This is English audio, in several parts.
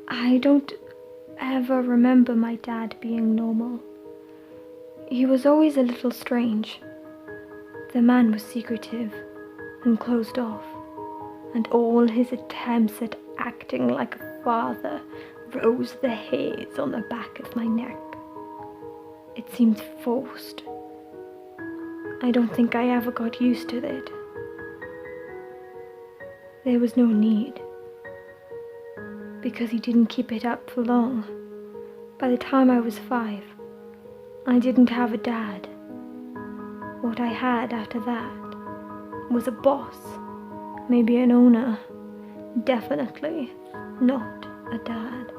I don't ever remember my dad being normal. He was always a little strange. The man was secretive and closed off, and all his attempts at acting like a father rose the hairs on the back of my neck. It seemed forced. I don't think I ever got used to it. There was no need, because he didn't keep it up for long. By the time I was 5, I didn't have a dad. What I had after that was a boss, maybe an owner, definitely not a dad.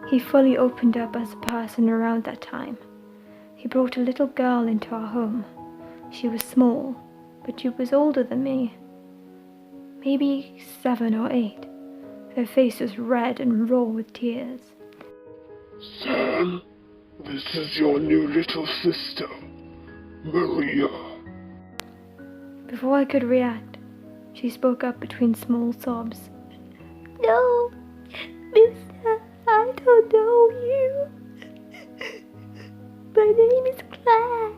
He fully opened up as a person around that time. He brought a little girl into our home. She was small, but she was older than me. Maybe 7 or 8. Her face was red and raw with tears. Sam, this is your new little sister, Maria. Before I could react, she spoke up between small sobs. No, mister, I don't know you. My name is Claire.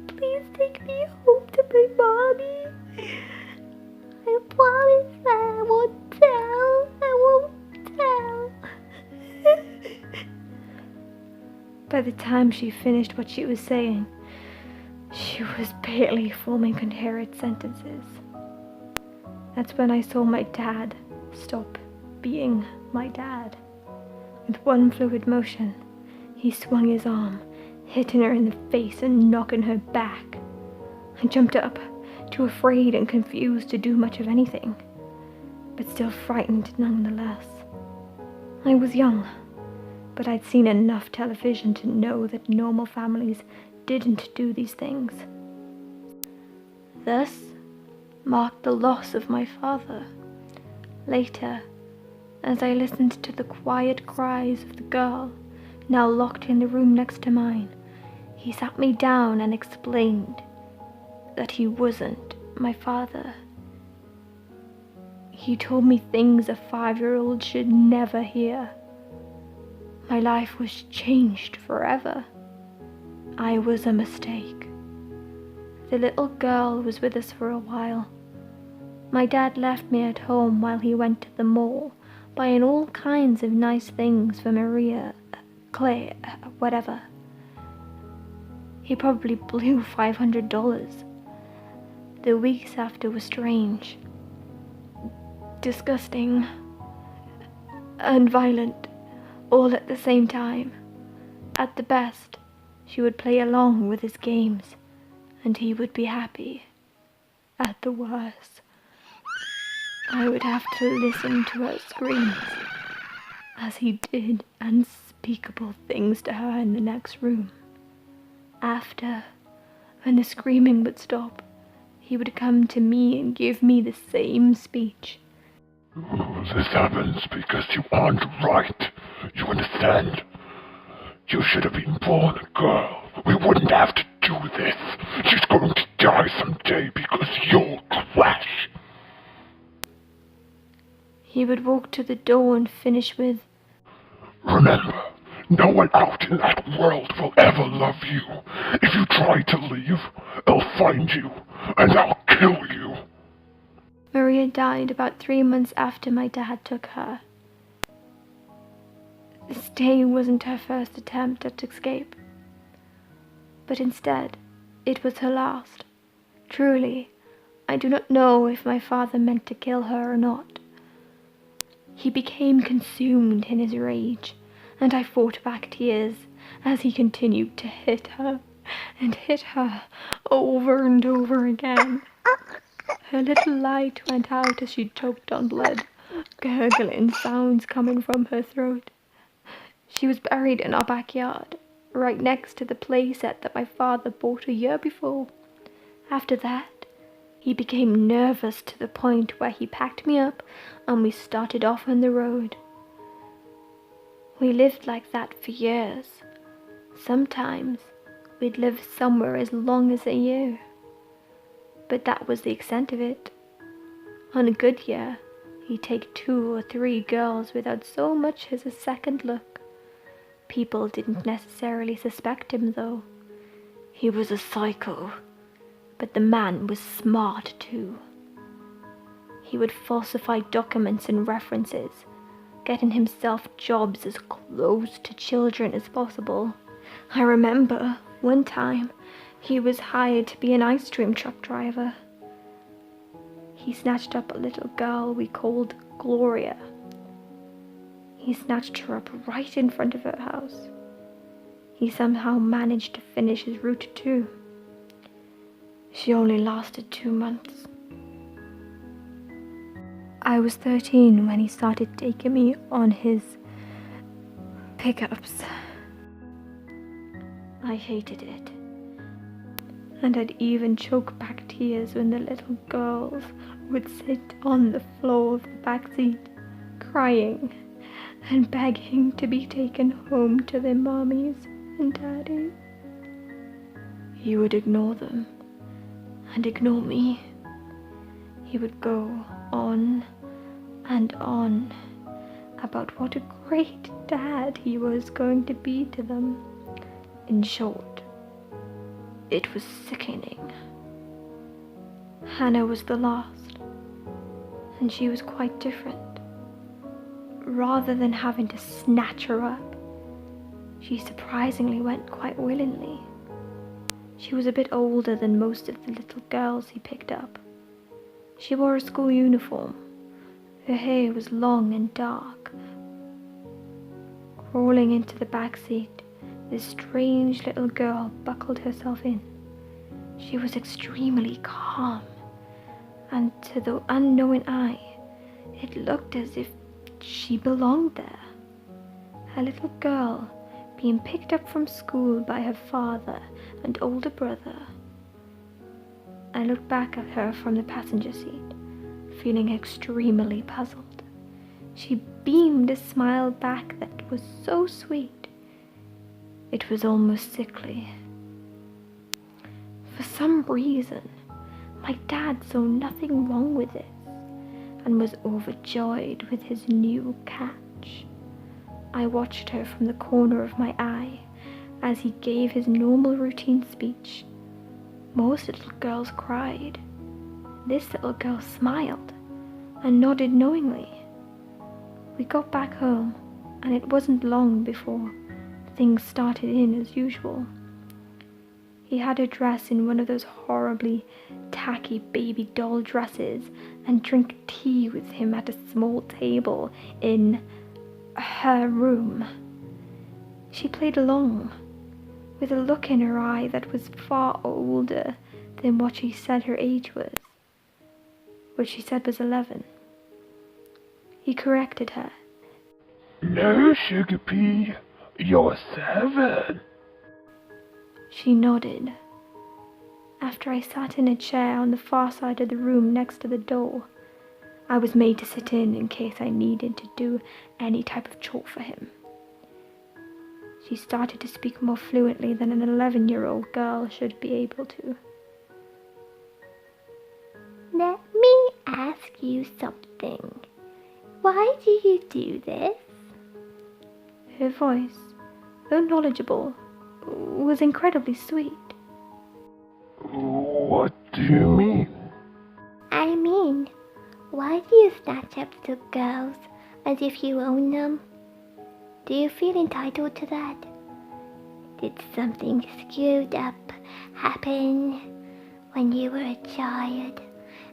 Please take me home to my mommy. I promise I won't tell. I won't tell. By the time she finished what she was saying, she was barely forming coherent sentences. That's when I saw my dad stop being my dad. With one fluid motion, he swung his arm, hitting her in the face and knocking her back. I jumped up, too afraid and confused to do much of anything, but still frightened nonetheless. I was young, but I'd seen enough television to know that normal families didn't do these things. This marked the loss of my father. Later, as I listened to the quiet cries of the girl, now locked in the room next to mine, he sat me down and explained that he wasn't my father. He told me things a 5-year-old should never hear. My life was changed forever. I was a mistake. The little girl was with us for a while. My dad left me at home while he went to the mall, buying all kinds of nice things for Maria, Claire, whatever. He probably blew $500. The weeks after were strange, disgusting, and violent, all at the same time. At the best, she would play along with his games, and he would be happy. At the worst, I would have to listen to her screams as he did unspeakable things to her in the next room. After, when the screaming would stop, he would come to me and give me the same speech. This happens because you aren't right. You understand? You should have been born a girl. We wouldn't have to do this. She's going to die someday because you're trash. He would walk to the door and finish with, Remember, no one out in that world will ever love you. If you try to leave, they'll find you, and they'll kill you. Maria died about 3 months after my dad took her. This day wasn't her first attempt at escape, but instead, it was her last. Truly, I do not know if my father meant to kill her or not. He became consumed in his rage, and I fought back tears as he continued to hit her and hit her over and over again. Her little light went out as she choked on blood, gurgling sounds coming from her throat. She was buried in our backyard, right next to the playset that my father bought a year before. After that, he became nervous to the point where he packed me up and we started off on the road. We lived like that for years. Sometimes we'd live somewhere as long as a year. But that was the extent of it. On a good year, He'd take 2 or 3 girls without so much as a second look. People didn't necessarily suspect him, though. He was a psycho, but the man was smart too. He would falsify documents and references, getting himself jobs as close to children as possible. I remember one time he was hired to be an ice cream truck driver. He snatched up a little girl we called Gloria. He snatched her up right in front of her house. He somehow managed to finish his route too. She only lasted 2 months. I was 13 when he started taking me on his pickups. I hated it. And I'd even choke back tears when the little girls would sit on the floor of the back seat, crying and begging to be taken home to their mommies and daddies. He would ignore them and ignore me. He would go on and on about what a great dad he was going to be to them. In short, it was sickening. Hannah was the last, and she was quite different. Rather than having to snatch her up, she surprisingly went quite willingly. She was a bit older than most of the little girls he picked up. She wore a school uniform. Her hair was long and dark. Crawling into the back seat, this strange little girl buckled herself in. She was extremely calm, and to the unknowing eye, it looked as if she belonged there. A little girl being picked up from school by her father and older brother. I looked back at her from the passenger seat, feeling extremely puzzled. She beamed a smile back that was so sweet. It was almost sickly. For some reason, my dad saw nothing wrong with this and was overjoyed with his new catch. I watched her from the corner of my eye as he gave his normal routine speech. Most little girls cried. This little girl smiled and nodded knowingly. We got back home, and it wasn't long before things started in as usual. He had her dress in one of those horribly tacky baby doll dresses and drink tea with him at a small table in her room. She played along, with a look in her eye that was far older than what she said her age was, which she said was 11. He corrected her. No, Sugar Pea, you're 7. She nodded. After I sat in a chair on the far side of the room next to the door, I was made to sit in case I needed to do any type of chore for him. She started to speak more fluently than an 11-year-old girl should be able to. Let me ask you something. Why do you do this? Her voice, though knowledgeable, was incredibly sweet. What do you mean? I mean, why do you snatch up the girls as if you own them? Do you feel entitled to that? Did something screwed up happen when you were a child,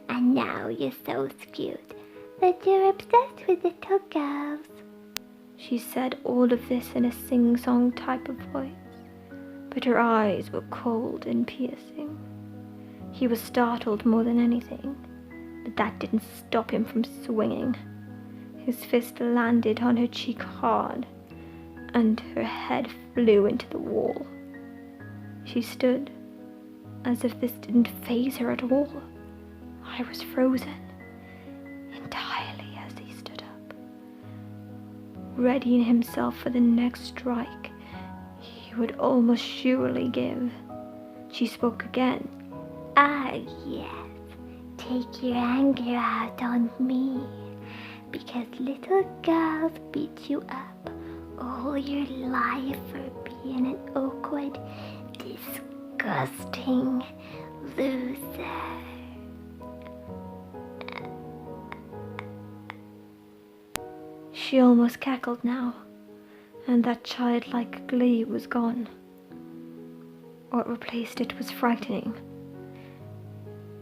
and now you're so screwed that you're obsessed with little girls? She said all of this in a sing-song type of voice, but her eyes were cold and piercing. He was startled more than anything, but that didn't stop him from swinging. His fist landed on her cheek hard, and her head flew into the wall. She stood, as if this didn't faze her at all. I was frozen, entirely, as he stood up, readying himself for the next strike he would almost surely give. She spoke again. Ah, yes. Take your anger out on me. because little girls beat you up all your life for being an awkward, disgusting loser. She almost cackled now, and that childlike glee was gone. What replaced it was frightening.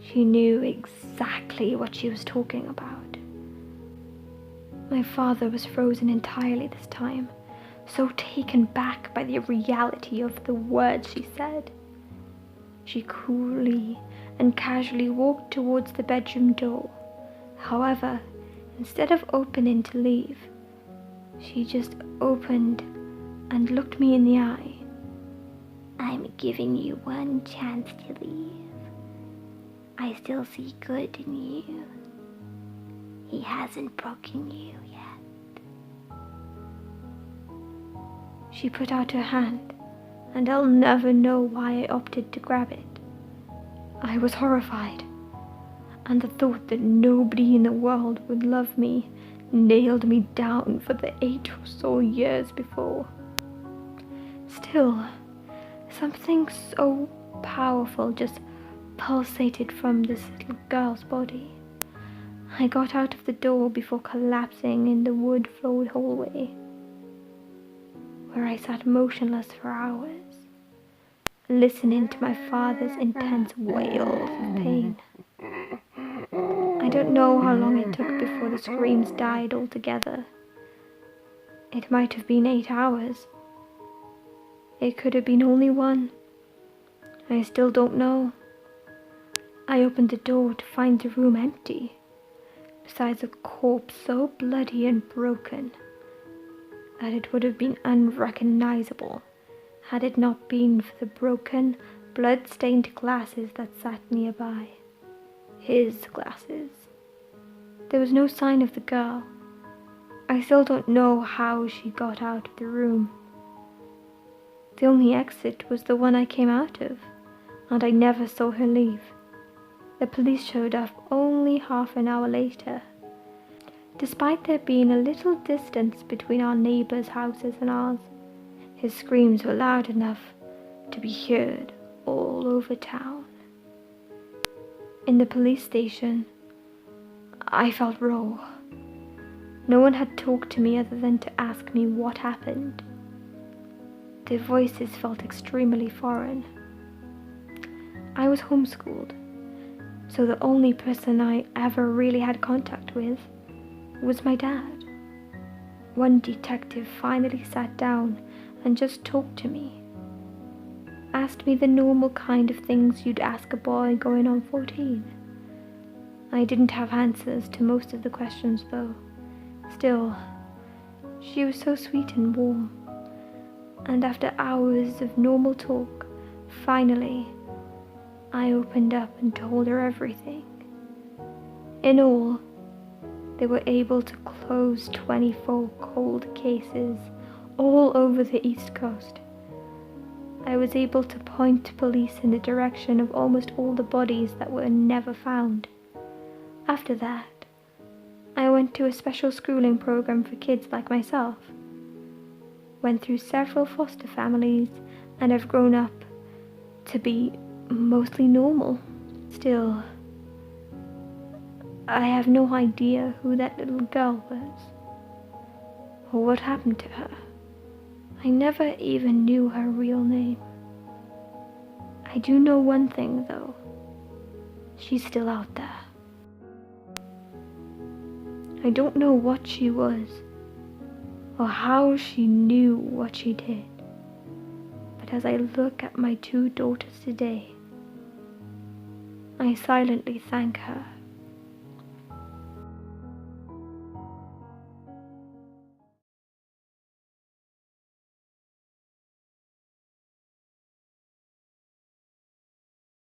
She knew exactly what she was talking about. My father was frozen entirely this time, so taken back by the reality of the words she said. She coolly and casually walked towards the bedroom door. However, instead of opening to leave, she just opened and looked me in the eye. I'm giving you one chance to leave. I still see good in you. He hasn't broken you yet. She put out her hand, and I'll never know why I opted to grab it. I was horrified, and the thought that nobody in the world would love me nailed me down for the 8 or so years before. Still, something so powerful just pulsated from this little girl's body. I got out of the door before collapsing in the wood-floored hallway, where I sat motionless for hours, listening to my father's intense wails of pain. I don't know how long it took before the screams died altogether. It might have been 8 hours. It could have been only 1. I still don't know. I opened the door to find the room empty, besides a corpse so bloody and broken that it would have been unrecognizable had it not been for the broken, blood-stained glasses that sat nearby. His glasses. There was no sign of the girl. I still don't know how she got out of the room. The only exit was the one I came out of, and I never saw her leave. The police showed up only half an hour later. Despite there being a little distance between our neighbors' houses and ours, his screams were loud enough to be heard all over town. In the police station, I felt raw. No one had talked to me other than to ask me what happened. Their voices felt extremely foreign. I was homeschooled, so the only person I ever really had contact with was my dad. One detective finally sat down and just talked to me. Asked me the normal kind of things you'd ask a boy going on 14. I didn't have answers to most of the questions though. Still, she was so sweet and warm. And after hours of normal talk, finally, I opened up and told her everything. In all, they were able to close 24 cold cases all over the East Coast. I was able to point police in the direction of almost all the bodies that were never found. After that, I went to a special schooling program for kids like myself. Went through several foster families and have grown up to be mostly normal. Still, I have no idea who that little girl was or what happened to her. I never even knew her real name. I do know one thing though. She's still out there. I don't know what she was or how she knew what she did. But as I look at my 2 daughters today, I silently thank her